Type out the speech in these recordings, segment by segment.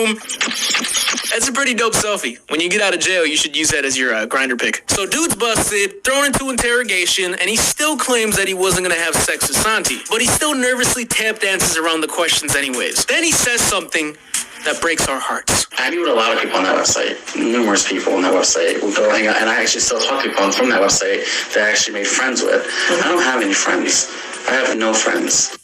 boom. That's a pretty dope selfie. When you get out of jail, you should use that as your grinder pick. So dude's busted, thrown into interrogation, and he still claims that he wasn't going to have sex with Santi. But he still nervously tap dances around the questions anyways. Then he says something that breaks our hearts. I meet with a lot of people on that website, numerous people on that website who go hang out, and I actually still talk to people from that website that I actually made friends with. I don't have any friends. I have no friends.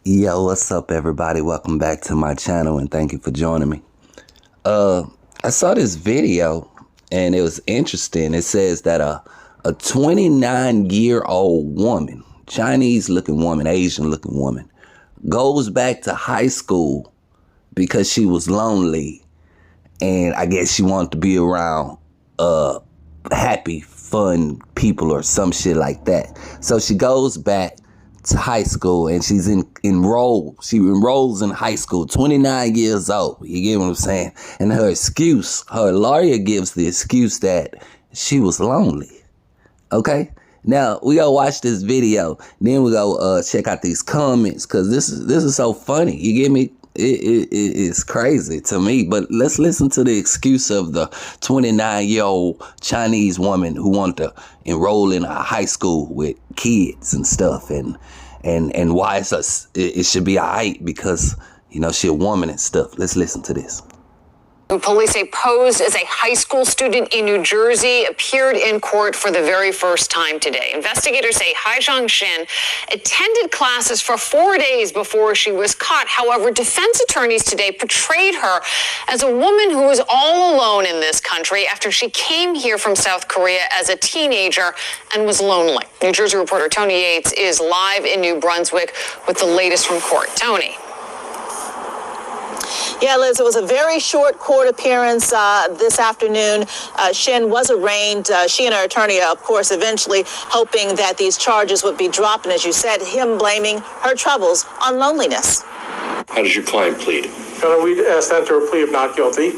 Yo, what's up, everybody? Welcome back to my channel, and thank you for joining me. I saw this video, and it was interesting. It says that a 29-year-old woman, Chinese-looking woman, Asian-looking woman, goes back to high school because she was lonely, and I guess she wanted to be around happy, fun people or some shit like that. So she goes back to high school, and she's enrolled. She enrolls in high school, 29 years old. You get what I'm saying? And her lawyer gives the excuse that she was lonely. Okay? Now, we go watch this video. Then we go check out these comments, because this is so funny. You get me? It's crazy to me. But let's listen to the excuse of the 29-year-old Chinese woman who wanted to enroll in a high school with kids and stuff, and why it should be alright because, you know, she a woman and stuff. Let's listen to this. Police say posed as a high school student in New Jersey appeared in court for the very first time today. Investigators say Haizhang Shen attended classes for 4 days before she was caught. However, defense attorneys today portrayed her as a woman who was all alone in this country after she came here from South Korea as a teenager and was lonely. New Jersey reporter Tony Yates is live in New Brunswick with the latest from court. Tony. Yeah, Liz, it was a very short court appearance this afternoon. Shen was arraigned. She and her attorney, of course, eventually hoping that these charges would be dropped. And as you said, him blaming her troubles on loneliness. How does your client plead? We asked to enter a plea of not guilty.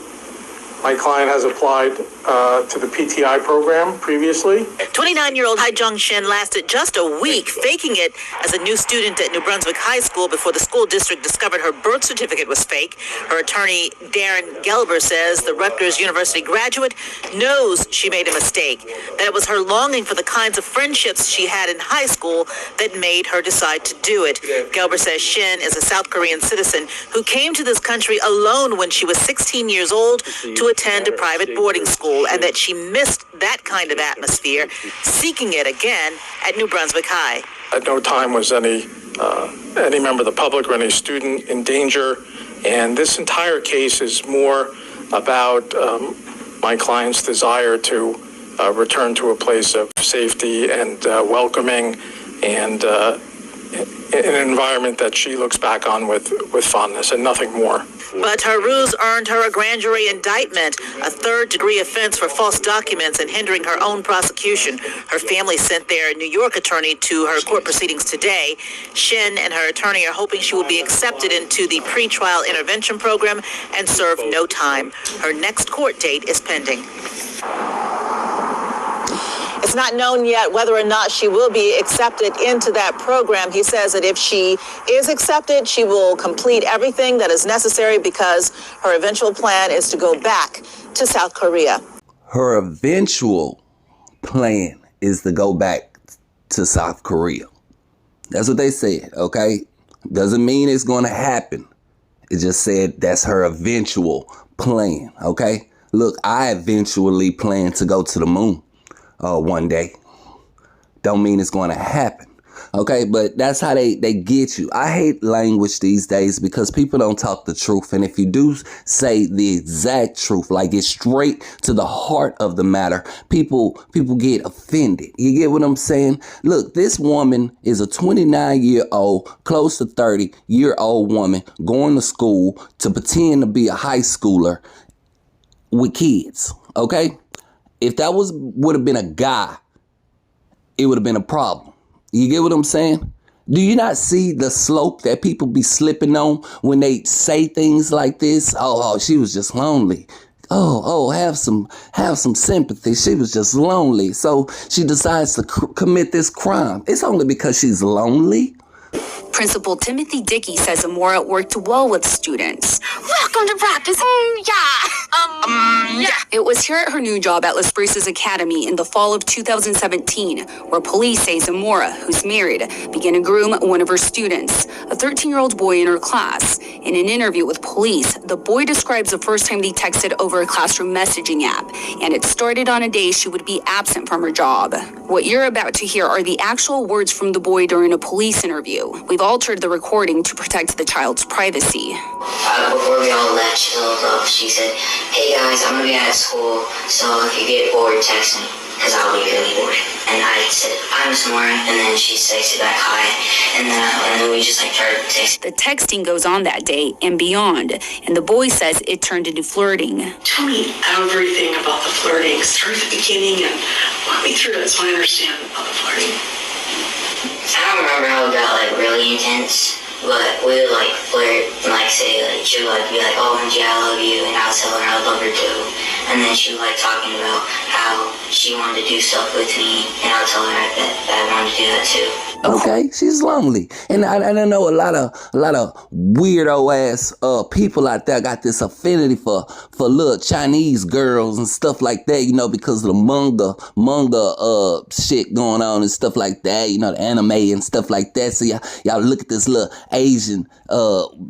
My client has applied to the PTI program previously. 29-year-old Haizhang Shen lasted just a week faking it as a new student at New Brunswick High School before the school district discovered her birth certificate was fake. Her attorney, Darren Gelber, says the Rutgers University graduate knows she made a mistake, that it was her longing for the kinds of friendships she had in high school that made her decide to do it. Gelber says Shen is a South Korean citizen who came to this country alone when she was 16 years old to attend a private boarding school, and that she missed that kind of atmosphere, seeking it again at New Brunswick High. At no time was any member of the public or any student in danger, and this entire case is more about my client's desire to return to a place of safety and welcoming, and in an environment that she looks back on with fondness and nothing more. But her ruse earned her a grand jury indictment, a third-degree offense for false documents and hindering her own prosecution. Her family sent their New York attorney to her court proceedings today. Shen and her attorney are hoping she will be accepted into the pretrial intervention program and serve no time. Her next court date is pending. It's not known yet whether or not she will be accepted into that program. He says that if she is accepted, she will complete everything that is necessary because her eventual plan is to go back to South Korea. Her eventual plan is to go back to South Korea. That's what they said, okay? Doesn't mean it's going to happen. It just said that's her eventual plan, okay? Look, I eventually plan to go to the moon. One day. Don't mean it's going to happen. Okay, but that's how they get you. I hate language these days because people don't talk the truth. And if you do say the exact truth, like it's straight to the heart of the matter, people get offended. You get what I'm saying? Look, this woman is a 29-year-old, close to 30-year-old woman going to school to pretend to be a high schooler with kids. Okay? If that would have been a guy, it would have been a problem. You get what I'm saying? Do you not see the slope that people be slipping on when they say things like this? Oh, she was just lonely. have some sympathy. She was just lonely. So she decides to commit this crime. It's only because she's lonely. Principal Timothy Dickey says Amora worked well with students. Welcome to practice. Yeah. It was here at her new job at Las Brisas Academy in the fall of 2017, where police say Zamora, who's married, began to groom one of her students, a 13-year-old boy in her class. In an interview with police, the boy describes the first time they texted over a classroom messaging app, and it started on a day she would be absent from her job. What you're about to hear are the actual words from the boy during a police interview. We've altered the recording to protect the child's privacy. Before we all left, she told us, she said, "Hey guys, I'm gonna be at school, so if you get bored, text me, because I'll be really bored." And I said, "I'm Samora," and then she texted back, "Hi," and then we just started texting. The texting goes on that day and beyond, and the boy says it turned into flirting. Tell me everything about the flirting. Start at the beginning and walk me through it so I understand about the flirting. I don't remember how it got really intense, but we would flirt and say she would be like, "Oh, Angie, I love you," and I would tell her I love her too. And then she was talking about how she wanted to do stuff with me, and I would tell her that I wanted to do that too. Okay, she's lonely, and I know a lot of weirdo ass people out there got this affinity for little Chinese girls and stuff like that, because of the manga shit going on and stuff like that, the anime and stuff like that. So y'all look at this little Asian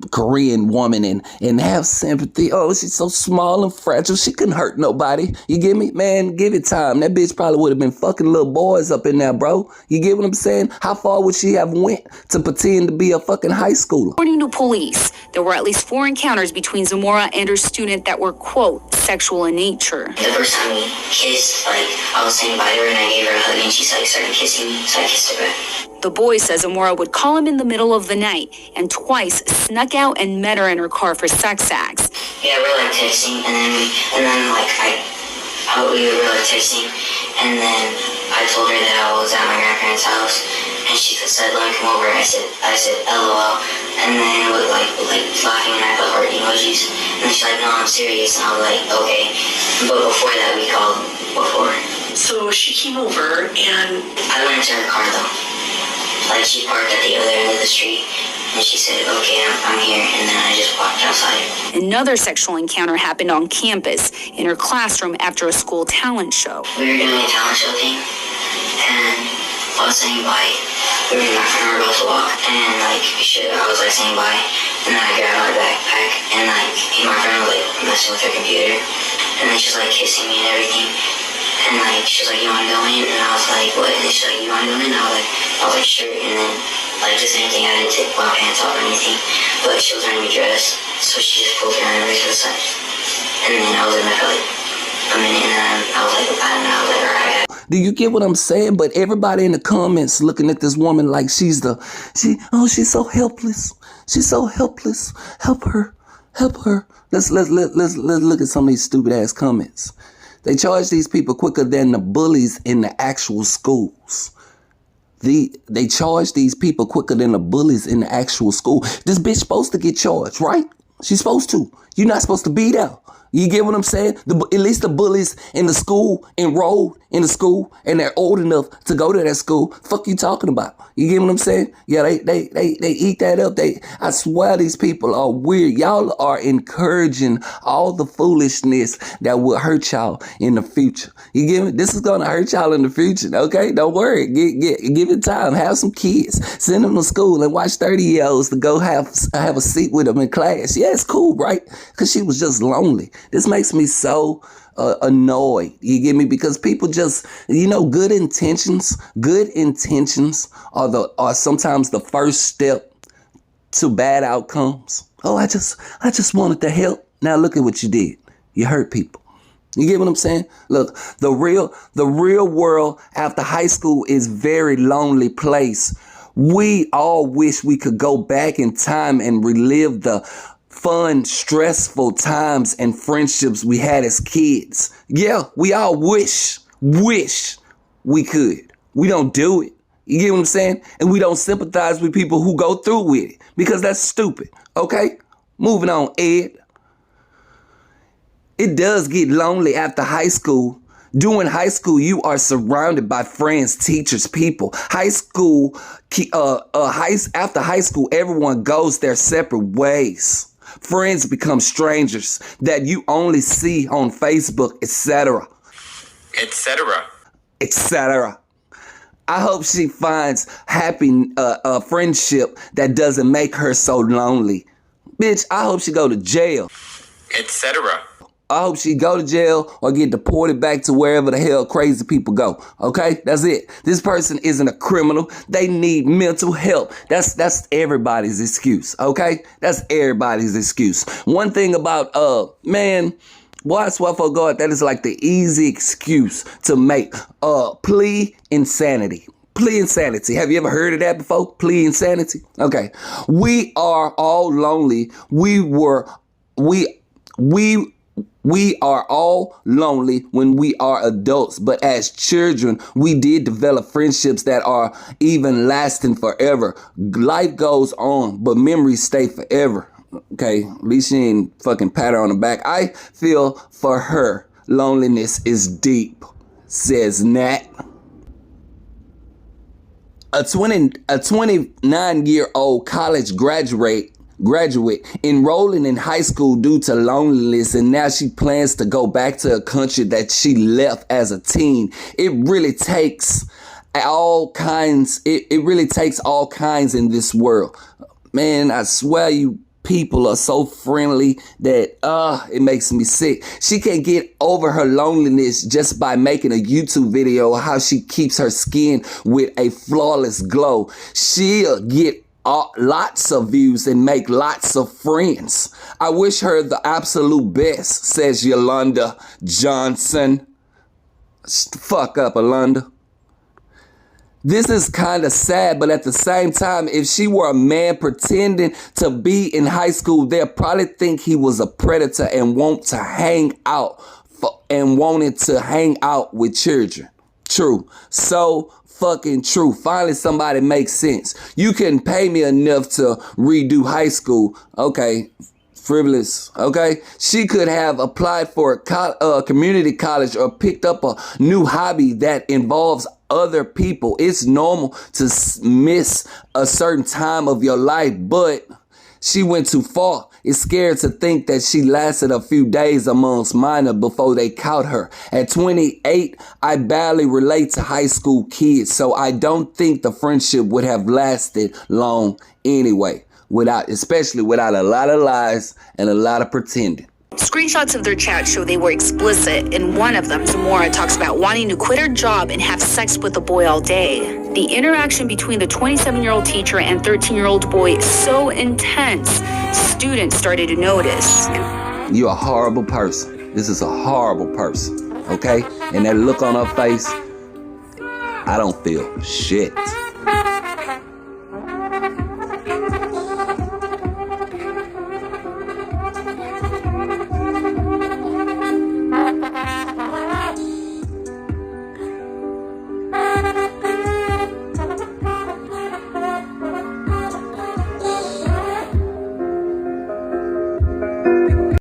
Korean woman and have sympathy. Oh, she's so small and fragile, she couldn't hurt nobody. You get me, man? Give it time. That bitch probably would have been fucking little boys up in there, bro. You get what I'm saying? How far would she have went to pretend to be a fucking high schooler? According to police, there were at least 4 encounters between Zamora and her student that were, quote, sexual in nature. The first time we kissed, I was saying bye to her and I gave her a hug and she started kissing me, so I kissed her back. The boy says Zamora would call him in the middle of the night and twice snuck out and met her in her car for sex acts. Yeah, we were texting, and then we were texting, and then I told her that I was at my grandparents' house, and she said, "Let me come over." I said, "LOL," and then we laughing, and I put heart emojis, and then she's like, "No, I'm serious," and I was like, "Okay," but before that, we called before. So she came over, and I went into her car though. She parked at the other end of the street, and she said, "Okay, I'm here," and then I just walked outside. Another sexual encounter happened on campus in her classroom after a school talent show. We were doing a talent show thing, and I was saying bye. Me and my friend were about to walk, and I was saying bye, and then I grabbed my backpack, and my friend was messing with her computer, and then she's kissing me and everything. And she was like, "You want to go in?" And I was like, "What?" And she's like, "You want to go in?" And I was like, "Sure." And then just same thing, I didn't take my pants off or anything, but she was wearing a dress, so she just pulled her under to the side. And then I was in there for a minute, and then I was like, "I don't know," I was like, "Alright." Do you get what I'm saying? But everybody in the comments looking at this woman like she's so helpless. She's so helpless. Help her. Let's look at some of these stupid ass comments. They charge these people quicker than the bullies in the actual schools. They charge these people quicker than the bullies in the actual school. This bitch supposed to get charged, right? She's supposed to. You're not supposed to be there. You get what I'm saying? At least the bullies in the school enrolled in the school and they're old enough to go to that school. Fuck you talking about? You get what I'm saying? Yeah, they eat that up. I swear these people are weird. Y'all are encouraging all the foolishness that will hurt y'all in the future. You get me? This is gonna hurt y'all in the future. Okay, don't worry. Give it time. Have some kids. Send them to school and watch 30-year-olds to go have a seat with them in class. Yeah, it's cool, right? Because she was just lonely. This makes me so annoyed. You get me? Because people just, good intentions are sometimes the first step to bad outcomes. Oh, I just wanted to help. Now look at what you did. You hurt people. You get what I'm saying? Look, the real world after high school is a very lonely place. We all wish we could go back in time and relive the fun, stressful times and friendships we had as kids. Yeah, we all wish we could. We don't do it. You get what I'm saying? And we don't sympathize with people who go through with it because that's stupid. Okay? Moving on, Ed. It does get lonely after high school. During high school, you are surrounded by friends, teachers, people. After high school, everyone goes their separate ways. Friends become strangers that you only see on Facebook, etc. Etc. Etc. I hope she finds happy friendship that doesn't make her so lonely. Bitch, I hope she go to jail. Etc. I hope she go to jail or get deported back to wherever the hell crazy people go. Okay? That's it. This person isn't a criminal. They need mental help. That's everybody's excuse. Okay? That's everybody's excuse. One thing about, boy, I swear for God, that is like the easy excuse to make. Plea insanity. Plea insanity. Have you ever heard of that before? Plea insanity? Okay. We are all lonely. We are all lonely when we are adults, but as children, we did develop friendships that are even lasting forever. Life goes on, but memories stay forever. Okay, at least she ain't fucking pat her on the back. I feel for her. Loneliness is deep, says Nat. A 29-year-old college graduate enrolling in high school due to loneliness, and now she plans to go back to a country that she left as a teen. It really takes all kinds. It really takes all kinds in this world. Man, I swear you people are so friendly that it makes me sick. She can't get over her loneliness just by making a YouTube video of how she keeps her skin with a flawless glow. She'll get lots of views and make lots of friends. I wish her the absolute best, says Yolanda Johnson. Fuck up, Yolanda. This is kind of sad, but at the same time, if she were a man pretending to be in high school, they'll probably think he was a predator and wanted to hang out with children. True. So fucking true. Finally, somebody makes sense. You couldn't pay me enough to redo high school. Okay. Frivolous. Okay. She could have applied for a community college or picked up a new hobby that involves other people. It's normal to miss a certain time of your life, but she went too far. It's scary to think that she lasted a few days amongst minors before they caught her. At 28, I barely relate to high school kids, so I don't think the friendship would have lasted long anyway, especially without a lot of lies and a lot of pretending. Screenshots of their chat show they were explicit. In one of them, Zamora talks about wanting to quit her job and have sex with the boy all day. The interaction between the 27-year-old teacher and 13-year-old boy is so intense, students started to notice. You're a horrible person. This is a horrible person, okay? And that look on her face, I don't feel shit.